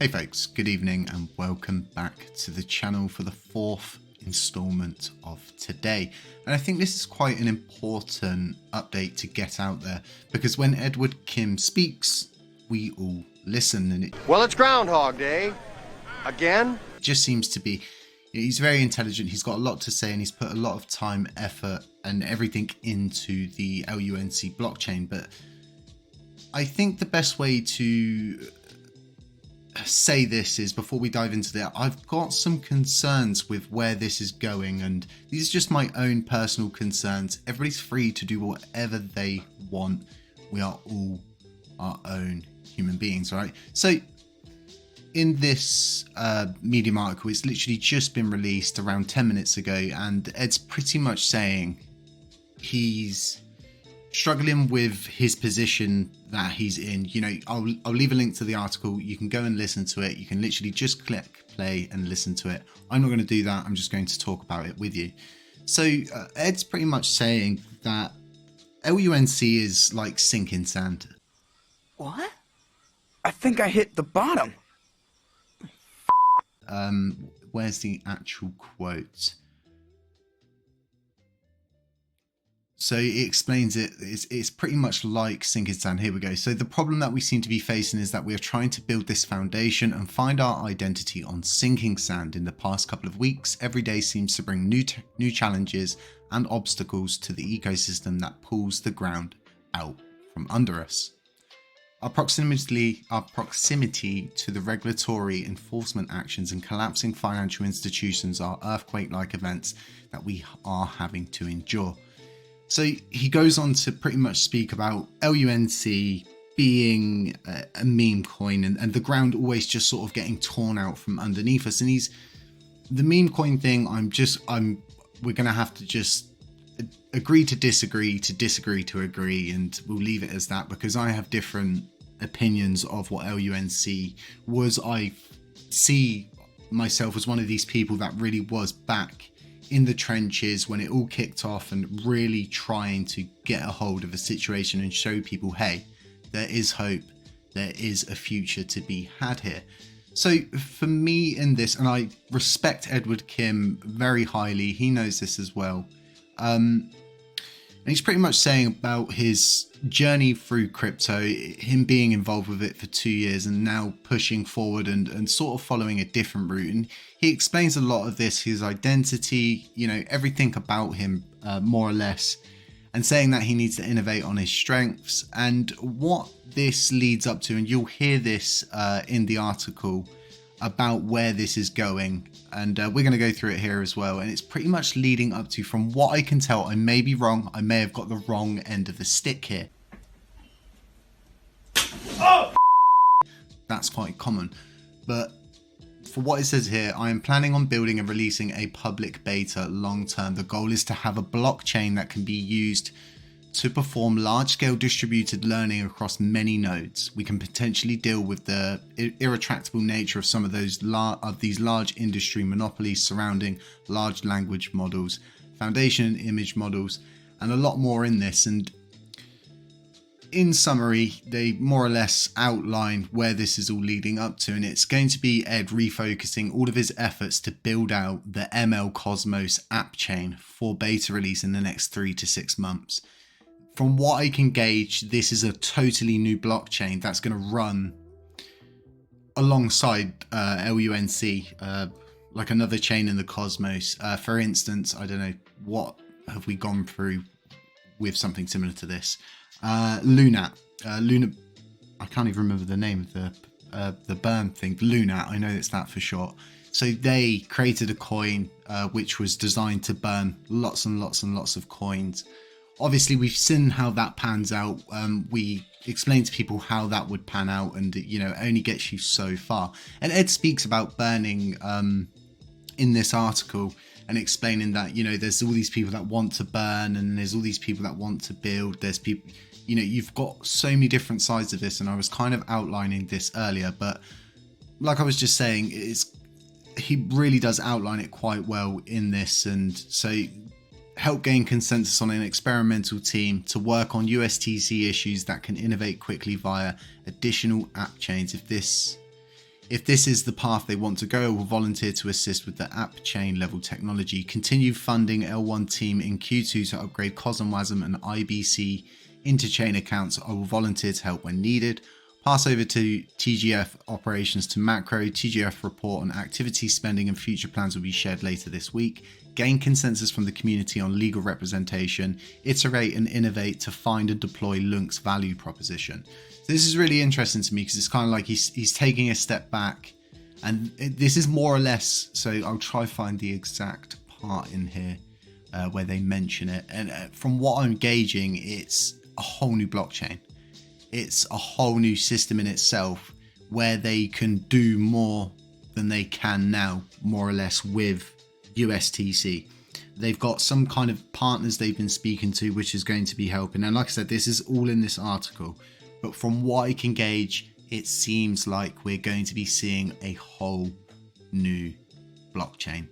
Hey folks, good evening and welcome back to the channel for the fourth installment of today. And I think this is quite an important update to get out there because when Edward Kim speaks, we all listen, and it's Groundhog Day. Again? Just seems to be, he's very intelligent, he's got a lot to say, and he's put a lot of time, effort and everything into the LUNC blockchain. But I think the best way to say this is, before we dive into that, I've got some concerns with where this is going, and these are just my own personal concerns. Everybody's free to do whatever they want. We are all our own human beings, right? So in this Medium article, it's literally just been released around 10 minutes ago, and Ed's pretty much saying he's struggling with his position that he's in. You know, I'll leave a link to the article. You can go and listen to it. You can literally just click play and listen to it. I'm not going to do that. I'm just going to talk about it with you. So Ed's pretty much saying that LUNC is like sinking sand. What? I think I hit the bottom. Where's the actual quote? So it explains it's pretty much like sinking sand. Here we go. So the problem that we seem to be facing is that we are trying to build this foundation and find our identity on sinking sand. In the past couple of weeks, every day seems to bring new challenges and obstacles to the ecosystem that pulls the ground out from under us. Our proximity to the regulatory enforcement actions and collapsing financial institutions are earthquake-like events that we are having to endure. So he goes on to pretty much speak about LUNC being a meme coin and the ground always just sort of getting torn out from underneath us. And the meme coin thing, we're going to have to just agree to disagree to agree, and we'll leave it as that because I have different opinions of what LUNC was. I see myself as one of these people that really was back in the trenches when it all kicked off and really trying to get a hold of a situation and show people, hey, there is hope, there is a future to be had here. So for me in this, and I respect Edward Kim very highly, he knows this as well, and he's pretty much saying about his journey through crypto, him being involved with it for 2 years and now pushing forward and sort of following a different route. And he explains a lot of this, his identity, you know, everything about him, more or less, and saying that he needs to innovate on his strengths. And what this leads up to, and you'll hear this in the article about where this is going, and we're going to go through it here as well, and it's pretty much leading up to, from what I can tell, I may be wrong, I may have got the wrong end of the stick here. Oh! That's quite common, but for what it says here, I am planning on building and releasing a public beta long term. The goal is to have a blockchain that can be used to perform large-scale distributed learning across many nodes. We can potentially deal with the irretractable nature of some of these large industry monopolies surrounding large language models, foundation and image models, and a lot more in this. And in summary, they more or less outline where this is all leading up to, and it's going to be Ed refocusing all of his efforts to build out the ML Cosmos app chain for beta release in the next 3 to 6 months. From what I can gauge, this is a totally new blockchain that's going to run alongside LUNC, like another chain in the cosmos. For instance, I don't know, what have we gone through with something similar to this? Luna, I can't even remember the name of the burn thing. Luna, I know it's that for short. So they created a coin which was designed to burn lots and lots and lots of coins. Obviously, we've seen how that pans out. We explained to people how that would pan out, and you know, it only gets you so far. And Ed speaks about burning in this article and explaining that, you know, there's all these people that want to burn and there's all these people that want to build. There's people, you know, you've got so many different sides of this, and I was kind of outlining this earlier, but like I was just saying, he really does outline it quite well in this. And so help gain consensus on an experimental team to work on USTC issues that can innovate quickly via additional app chains. If this If this is the path they want to go, will volunteer to assist with the app chain level technology. Continue funding L1 team in Q2 to upgrade COS and WASM and IBC interchain accounts. I will volunteer to help when needed. Pass over to TGF operations to macro. TGF report on activity spending and future plans will be shared later this week. Gain consensus from the community on legal representation. Iterate and innovate to find and deploy LUNC's value proposition. So this is really interesting to me because it's kind of like he's taking a step back, and this is more or less, so I'll try find the exact part in here where they mention it, and from what I'm gauging, it's a whole new blockchain. It's a whole new system in itself where they can do more than they can now, more or less, with USTC. They've got some kind of partners they've been speaking to, which is going to be helping. And like I said, this is all in this article, but from what I can gauge, it seems like we're going to be seeing a whole new blockchain.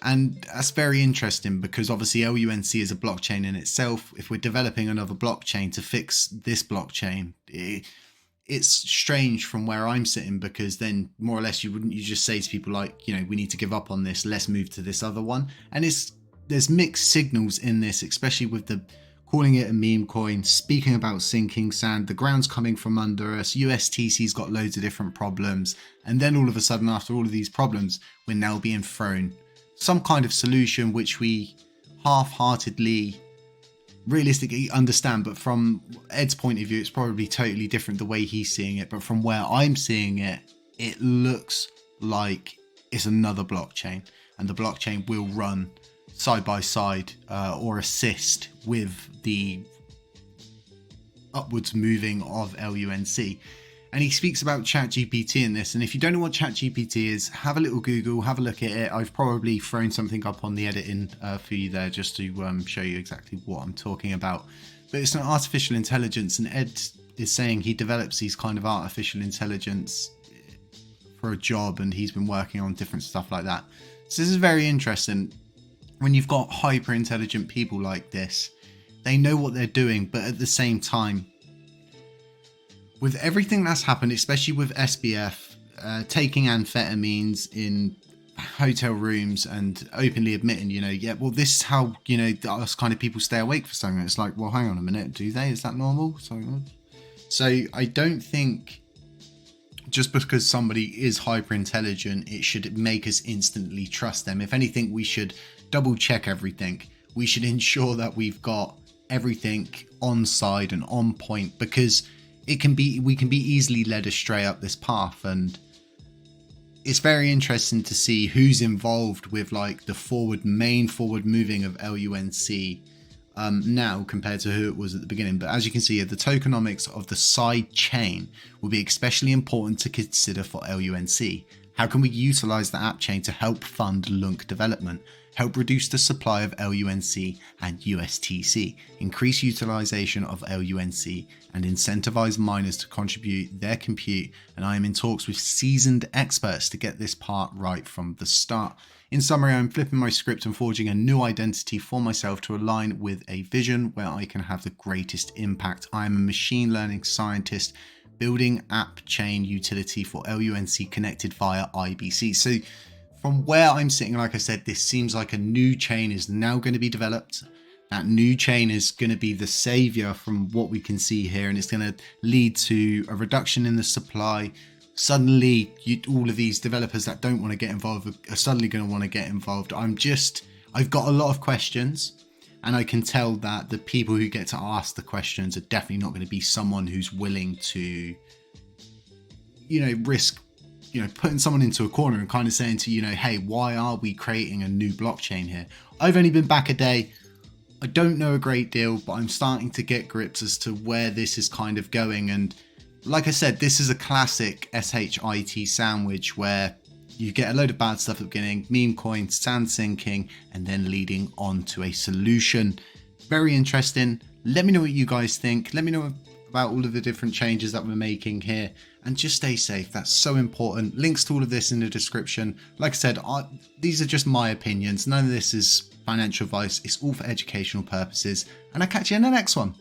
And that's very interesting because obviously LUNC is a blockchain in itself. If we're developing another blockchain to fix this blockchain, it's strange from where I'm sitting, because then more or less you just say to people like, you know, we need to give up on this, let's move to this other one. And there's mixed signals in this, especially with the calling it a meme coin, speaking about sinking sand, the ground's coming from under us, USTC's got loads of different problems, and then all of a sudden after all of these problems we're now being thrown some kind of solution which we half-heartedly realistically understand. But from Ed's point of view, it's probably totally different the way he's seeing it, but from where I'm seeing it, it looks like it's another blockchain, and the blockchain will run side by side or assist with the upwards moving of LUNC. And he speaks about ChatGPT in this, and if you don't know what ChatGPT is, have a little Google, have a look at it. I've probably thrown something up on the editing for you there just to show you exactly what I'm talking about. But it's an artificial intelligence, and Ed is saying he develops these kind of artificial intelligence for a job, and he's been working on different stuff like that. So this is very interesting. When you've got hyper intelligent people like this, they know what they're doing, but at the same time, with everything that's happened, especially with SBF taking amphetamines in hotel rooms and openly admitting, you know, yeah, well, this is how, you know, us kind of people stay awake for something. It's like, well, hang on a minute, do they? Is that normal? So I don't think just because somebody is hyper intelligent, it should make us instantly trust them. If anything, we should double check everything. We should ensure that we've got everything on side and on point, because we can be easily led astray up this path. And it's very interesting to see who's involved with like the main forward moving of LUNC now compared to who it was at the beginning. But as you can see here, the tokenomics of the Sidechain will be especially important to consider for LUNC. How can we utilize the app chain to help fund LUNC development, help reduce the supply of LUNC and USTC, increase utilization of LUNC, and incentivize miners to contribute their compute? And I am in talks with seasoned experts to get this part right from the start. In summary, I'm flipping my script and forging a new identity for myself to align with a vision where I can have the greatest impact. I am a machine learning scientist building app chain utility for LUNC connected via IBC. So from where I'm sitting, like I said, this seems like a new chain is now going to be developed. That new chain is going to be the savior from what we can see here, and it's going to lead to a reduction in the supply. Suddenly, all of these developers that don't want to get involved are suddenly going to want to get involved. I've got a lot of questions, and I can tell that the people who get to ask the questions are definitely not going to be someone who's willing to, you know, risk, you know, putting someone into a corner and kind of saying to, you know, hey, why are we creating a new blockchain here? I've only been back a day. I don't know a great deal, but I'm starting to get grips as to where this is kind of going. And like I said, this is a classic SHIT sandwich where you get a load of bad stuff at the beginning, meme coin, sand sinking, and then leading on to a solution. Very interesting. Let me know what you guys think. Let me know about all of the different changes that we're making here, and just stay safe. That's so important. Links to all of this in the description. Like I said, these are just my opinions. None of this is financial advice. It's all for educational purposes, and I'll catch you in the next one.